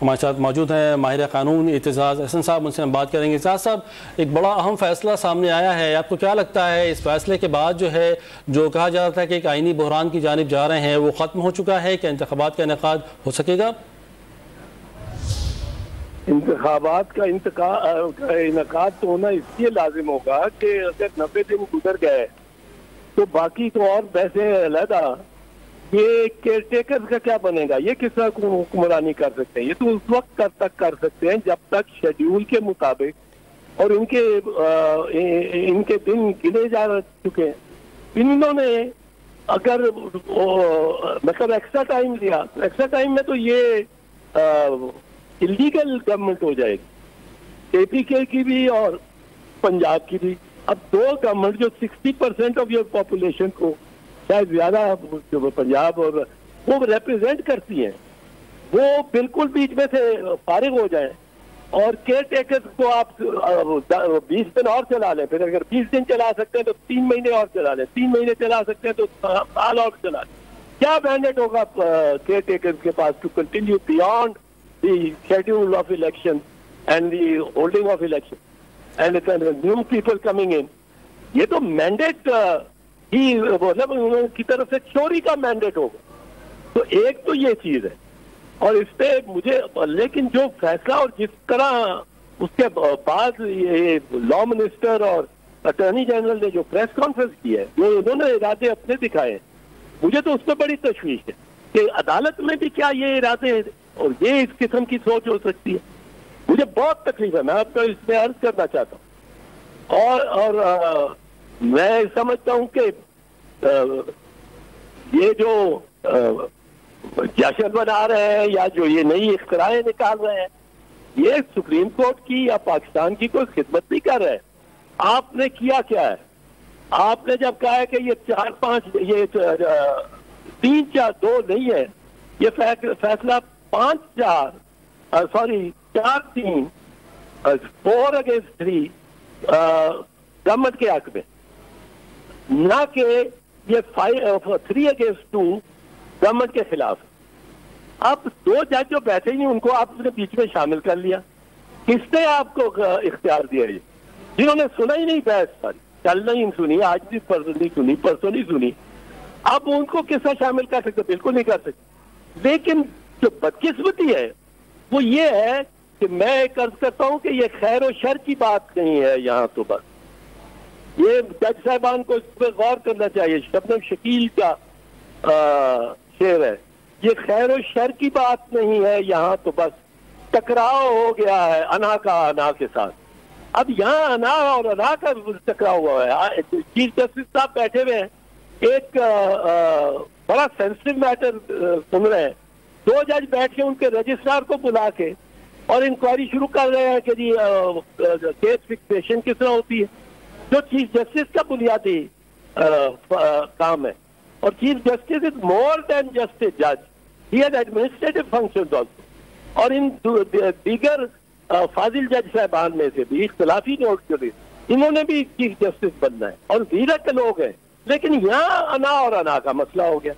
हमारे साथ मौजूद हैं माहिर कानून एतजाज़ अहसन साहब, उनसे हम बात करेंगे। एतजाज़ साहब, एक बड़ा अहम फैसला सामने आया है, आपको क्या लगता है इस फैसले के बाद जो है, जो कहा जा रहा था कि एक आईनी बहरान की जानिब जा रहे हैं, वो ख़त्म हो चुका है? क्या इंतखाबात का इनेकाद हो सकेगा? इंतखाबात का इनेकाद तो होना इसलिए लाजिम होगा कि अगर 90 दिन गुजर गए तो बाकी तो और वैसे अलहदा ये केयरटेकर का क्या बनेगा, ये किस तरह हुक्मरानी कर सकते हैं? ये तो उस वक्त तक कर सकते हैं जब तक शेड्यूल के मुताबिक और इनके दिन गिने जा चुके हैं। इन्होंने अगर मतलब एक्स्ट्रा टाइम लिया तो एक्स्ट्रा टाइम में तो ये इलीगल गवर्नमेंट हो जाएगी, एपीके की भी और पंजाब की भी। अब दो गवर्नमेंट जो 60% ऑफ योर पॉपुलेशन को, शायद ज्यादा जो पंजाब और वो रिप्रेजेंट करती हैं, वो बिल्कुल बीच में से फारिग हो जाए और केयर टेकर को आप 20 दिन और चला लें। फिर अगर 20 दिन चला सकते हैं तो 3 महीने और चला लें, 3 महीने चला सकते हैं तो साल और चला लें। क्या मैंडेट होगा केयर टेकर के पास to continue beyond the schedule of election and the holding of election and the new people coming in? ये तो मैंडेट ही मतलब उनकी तरफ से चोरी का मैंडेट होगा। तो एक तो ये चीज है और इस पे मुझे, लेकिन जो फैसला और जिस तरह उसके बाद ये लॉ मिनिस्टर और अटॉर्नी जनरल ने जो प्रेस कॉन्फ्रेंस की है, जो उन्होंने इरादे अपने दिखाए, मुझे तो उस पर बड़ी तशवीश है कि अदालत में भी क्या ये इरादे और ये इस किस्म की सोच हो सकती है। मुझे बहुत तकलीफ है, मैं आपको इसमें अर्ज करना चाहता हूँ। और मैं समझता हूँ कि ये जो जश्न मना रहे हैं या जो ये नई इख्तराएं निकाल रहे हैं, ये सुप्रीम कोर्ट की या पाकिस्तान की कोई खिदमत नहीं कर रहे हैं। आपने किया क्या है? आपने जब कहा है कि ये 4-5 ये 3-4-2 नहीं है, ये फैसला 4-3 4 अगेंस्ट 3 गवर्नमेंट के हक में, ना कि ये 3 अगेंस्ट 2 गवर्नमेंट के खिलाफ। अब 2 जज जो बैठे ही उनको आपने बीच में शामिल कर लिया। किसने आपको इख्तियार दिया? ये जिन्होंने सुना ही नहीं बहस, सारी कल नहीं सुनी, आज भी परसों नहीं सुनी, अब उनको किससे शामिल कर सकते? बिल्कुल नहीं कर सकते। लेकिन जो बदकिस्मती है वो ये है कि मैं कर्ज करता हूं कि ये खैर और शर की बात नहीं है। यहाँ तो बस ये जज साहबान को इस पर गौर करना चाहिए। शबनम शकील का शेर है, ये खैर और शर की बात नहीं है, यहाँ तो बस टकराव हो गया है अना का अना के साथ। अब यहाँ अना और अना का टकराव हुआ है। चीफ जस्टिस साहब बैठे हुए हैं, एक बड़ा सेंसिटिव मैटर सुन रहे हैं। 2 जज बैठ के उनके रजिस्ट्रार को बुला के और इंक्वायरी शुरू कर रहे हैं कि जी केस फिक्सेशन किस तरह होती है, जो चीफ जस्टिस का बुनियादी काम है। और chief justice is more than just a जज, he has administrative functions also. और इन दीगर फाजिल जज साहबान में से भी इख्तिलाफी नोट करे, इन्होंने भी चीफ जस्टिस बनना है और वीरत के लोग हैं। लेकिन यहाँ अना और अना का मसला हो गया।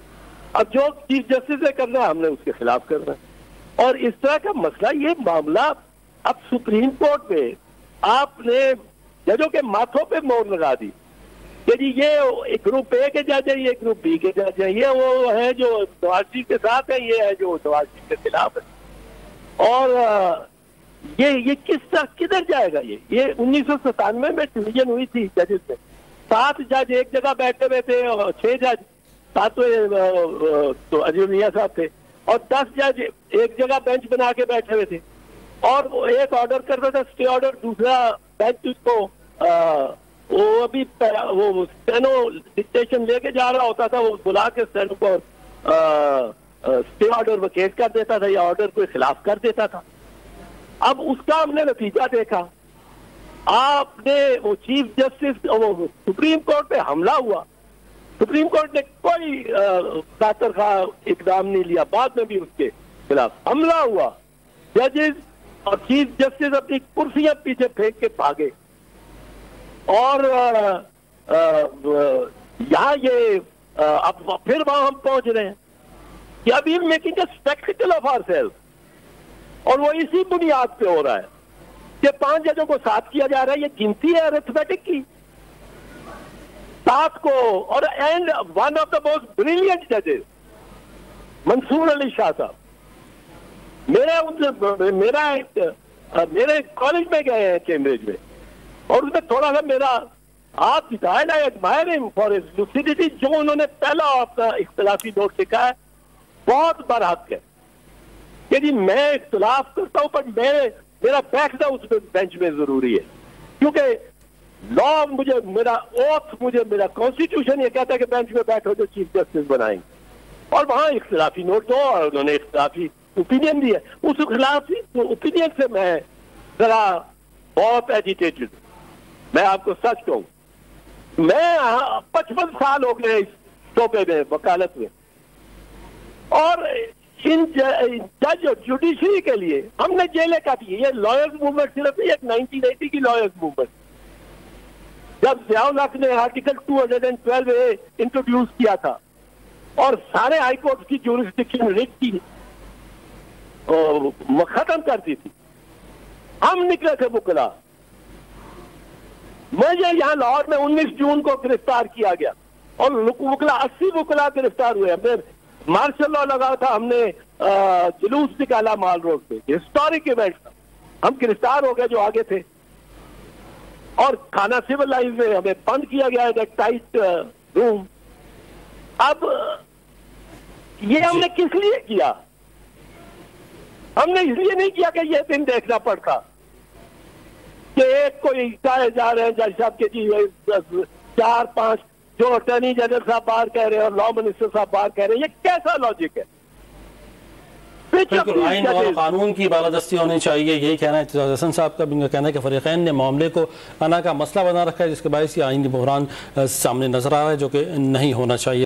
अब जो चीफ जस्टिस ने करना है हमने उसके खिलाफ करना है। और इस तरह का मसला, ये मामला अब सुप्रीम कोर्ट में आपने जजों के माथों पे मोहर लगा दी कि जी ये एक ग्रुप ए के जज है, ये ग्रुप बी के जज है, ये वो है जो नवाज शरीफ के साथ है, ये है जो नवाज शरीफ के खिलाफ है। और ये किधर जाएगा? ये 1997 में डिवीजन हुई थी जजेस में। 7 जज एक जगह बैठे हुए थे और 6 जज, 7 तो अजूनिया साहब थे और 10 जज एक जगह बेंच बना के बैठे हुए थे। और एक ऑर्डर करता था स्टे ऑर्डर, दूसरा बेंच उसको वो अभी वो स्टेनो डिक्टेशन लेके जा रहा होता था, वो बुला के स्टेनो को स्टे ऑर्डर वेकेट कर देता था या ऑर्डर को खिलाफ कर देता था। अब उसका हमने नतीजा देखा। आपने वो चीफ जस्टिस, वो सुप्रीम कोर्ट पे हमला हुआ, सुप्रीम कोर्ट ने कोई खातरखा इकदाम नहीं लिया, बाद में भी उसके खिलाफ हमला हुआ। जजेस और चीफ जस्टिस अपनी कुर्सियां पीछे फेंक के भागे। और यहाँ ये अब फिर वहां हम पहुंच रहे हैं कि अभी making a spectacle of ourselves. और वो इसी बुनियाद पे हो रहा है कि 5 जजों को 7 किया जा रहा है। ये गिनती है अरिथमेटिक की, 7 को। और and one of the most brilliant जजेस मंसूर अली शाह साहब मेरे कॉलेज में गए हैं कैम्ब्रिज में, और उसमें थोड़ा सा मेरा हाथ दिखाया। I admire him for his lucidity. जो उन्होंने पहला अपना इख्तिलाफी नोट लिखा है बहुत बरहक है कि जी मैं इख्तिलाफ करता हूं, पर मेरा बैठना उस बेंच में जरूरी है, क्योंकि लॉ मुझे, मेरा ओथ मुझे, मेरा कॉन्स्टिट्यूशन ये कहता है कि बेंच में बैठो जो चीफ जस्टिस बनाएंगे। और वहां इख्तिलाफी नोट दो, और उन्होंने इख्तिलाफी ओपिनियन दिया। उस खिलाफी ओपिनियन से मैं जरा बहुत एजिटेटेड। मैं आपको सच कहूं, मैं 55 साल हो गए इस शोबे में, वकालत में, और इन जज और जुडिशरी के लिए हमने जेलें काटी। ये लॉयर्स मूवमेंट सिर्फ एक 1980 की लॉयर्स मूवमेंट, जब ज़ियाउल हक ने आर्टिकल 212A इंट्रोड्यूस किया था और सारे हाईकोर्ट की ज्यूरिसडिक्शन रिट की खत्म कर दी थी, हम निकले थे वकला। मुझे यहाँ लाहौर में 19 जून को गिरफ्तार किया गया, और वकला 80 वकला गिरफ्तार हुए। हमने मार्शल लॉ लगा था, हमने जुलूस निकाला माल रोड पे, हिस्टोरिक इवेंट था। हम गिरफ्तार हो गए जो आगे थे, और खाना सिविल लाइन में हमें बंद किया गया है, टाइट रूम। अब ये हमने किस लिए किया? हमने इसलिए नहीं किया कि ये दिन देखना पड़ता कि एक कोई चाहे जा रहे हैं जज साहब के जी 4-5 जो अटॉर्नी जनरल साहब बाहर कह रहे हैं और लॉ मिनिस्टर साहब बाहर कह रहे हैं, ये कैसा लॉजिक है? बिल्कुल आइन और कानून की बालादस्ती होनी चाहिए, यही कहना है एतजाज हसन साहब का। भी कहना है कि फरीकैन ने मामले को अना का मसला बना रखा है, जिसके बायस ये आइनी बहरान सामने नजर आ रहा है, जो कि नहीं होना चाहिए।